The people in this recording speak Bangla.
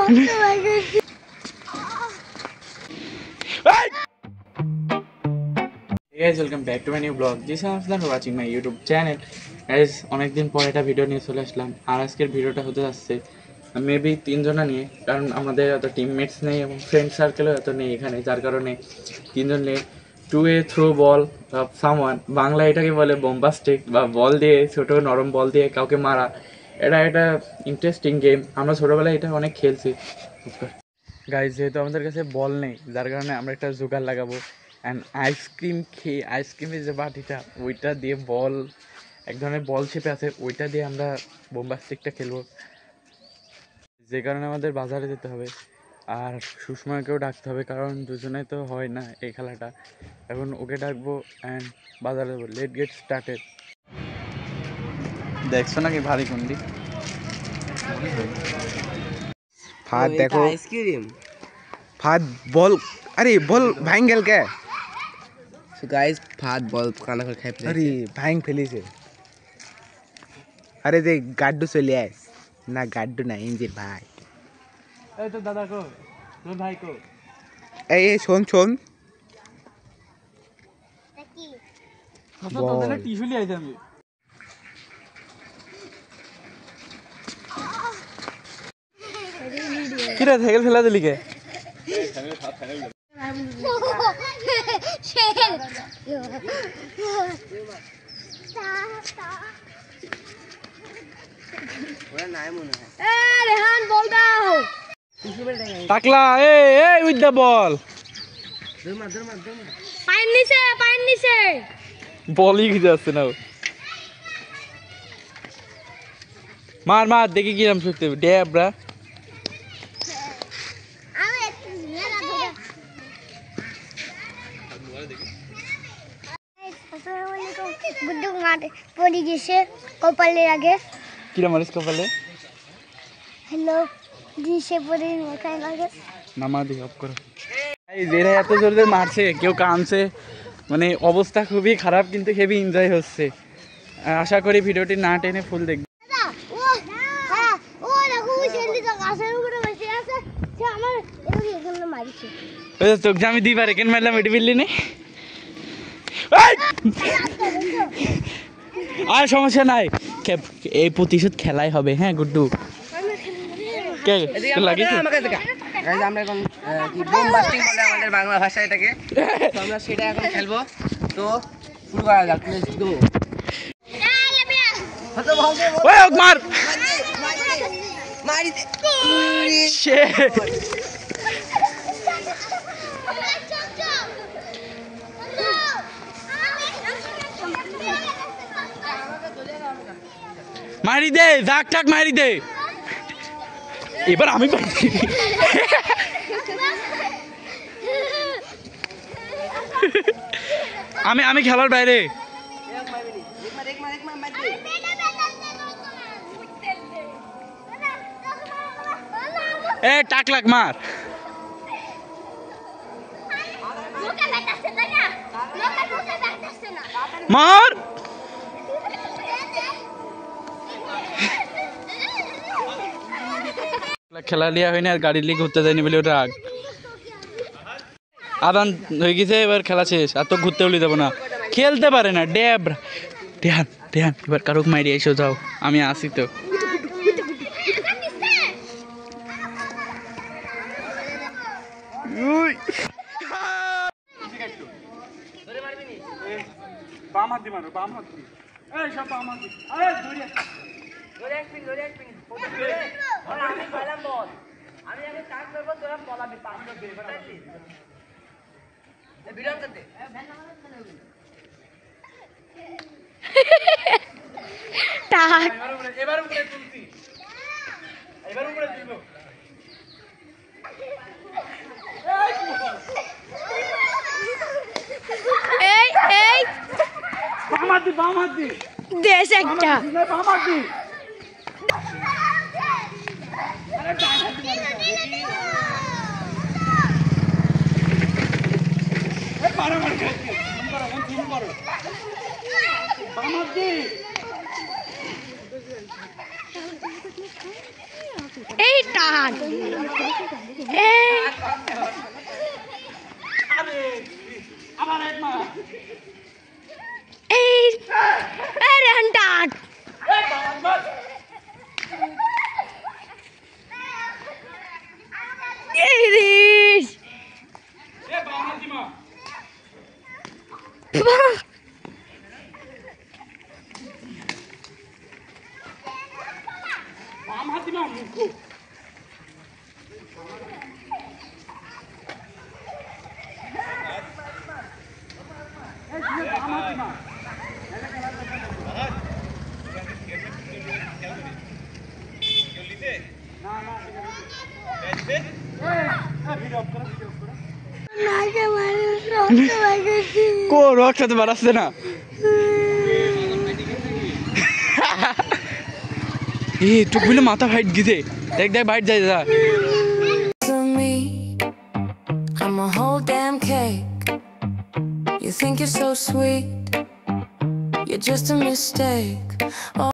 Hey guys, welcome back to my new vlog. This is Aslan watching my YouTube channel. Guys, অনেকদিন পর একটা ভিডিও নিয়ে চলে আসলাম। আর আজকের ভিডিওটা হতে যাচ্ছে মেবি তিনজনা নিয়ে, কারণ আমাদের এত টিমমেটস নেই এবং ফ্রেন্ড সার্কেলও এত নেই এখানে, যার কারণে তিনজন নিয়ে to a throw ball of someone, Bangla এটাকে বলে বোম্বাস্টিক, বা বল দিয়ে ছোট নরম বল দিয়ে কাউকে মারা। এটা একটা ইন্টারেস্টিং গেম, আমরা ছোটোবেলায় এটা অনেক খেলছি। গাইজ, যেহেতু আমাদের কাছে বল নেই, যার কারণে আমরা একটা জোগাড় লাগাবো অ্যান্ড আইসক্রিম খেয়ে, আইসক্রিমের যে বাটিটা ওইটা দিয়ে বল, এক ধরনের বল শেপে আছে, ওইটা দিয়ে আমরা বোম্বাস্টিকটা খেলবো। যে কারণে আমাদের বাজারে যেতে হবে আর সুষমাকেও ডাকতে হবে, কারণ দুজনে তো হয় না এই খেলাটা। এখন ওকে ডাকবো অ্যান্ড বাজারে যাবো। Late get started. দেখছো নাকি ভারী কুন্ডি? फाद देखो आइसक्रीम फाद बॉल अरे बॉल भांग गेल के सो गाइस फाद बॉल खाना कर खाइ अरे भांग फेली से अरे दे गाड्डू चले आइस ना गाड्डू ना इंजिन भाई ए तो दादा को तो भाई को ए सुन सुन की तो दादा टिश्यू ले आइছে আমি কিরা সাইকেল ফেলা দিলি কে? টাকলা এ এ উইথ দ্য বল পায়ের নিচে বলই কি যাচ্ছে না। মার মার দেখি কিরম শক্তি ড্যাবরা। গুড্ডু মাঠে পড়ে গেছে কপালের আগে। কিরম মারিস কপালে? হ্যালো দিশে পড়ে মাথায় লাগে। নামা দি অফ করো। এই যেরা এত জোরে জোরে মারছে, কেউ কাঁদছে, মানে অবস্থা খুবই খারাপ, কিন্তু হেভি এনজয় হচ্ছে। আশা করি ভিডিওটি না টেনে ফুল দেখবে। তোকে আমি দিবার এখানে মারলাম, এটি বিল্লি নেই আর সমস্যা নাই, এই প্রতিশোধ খেলাই হবে। হ্যাঁ গুড্ডু আমরা এখন কি বোম্বাস্টিং বলে আমাদের বাংলা ভাষায় এটাকে, তো আমরা সেটা এখন খেলবো। তো শুরু করা যাক, লেটস গো। ওই মার মারি দে শিট মারি দে, জাক টাক মারি দে। এবার আমি পাইছি। আমি খেলার বাইরে। এ টাক লাগ মার। মার খেলা লিয়া হয়নি আর গাড়ি লিয়ে ঘুরতে যায়নি বলে ওটা রাগ। আদান হয়ে গেছে, এবার খেলা শেষ। আর তো ঘুরতে বলে যাবো না, খেলতে পারে না ড্যাব। ধ্যান ধ্যান, এবার কারুক মাইরে এসো যাও, আমি আসি তো। বাম হাত দি মারো, বাম হাত দি। এই সব বাম হাত দি। আরে ধরে ধরে এক পিন, ধরে এক পিন। আমি পাইলাম বল, আমি আগে কাজ করব, তোরা পলাবি পাস করবি, বুঝাইছিস? এ বিরাম করতে টাক এবার উপরে তুলছি, এবার উপরে তুলব। এই এই বাম হাত দি দেশ একটা বাম হাত দি। এই টাক এই এই রেহান টাক এই রিস কো রক সাথে বাড়াচ্ছে না এই টুক বিলে মাথা ফাইট গিয়ে দেখ দেখ বাইট যায় যা To me, I'm a whole damn cake. You think you're so sweet, you're just a mistake.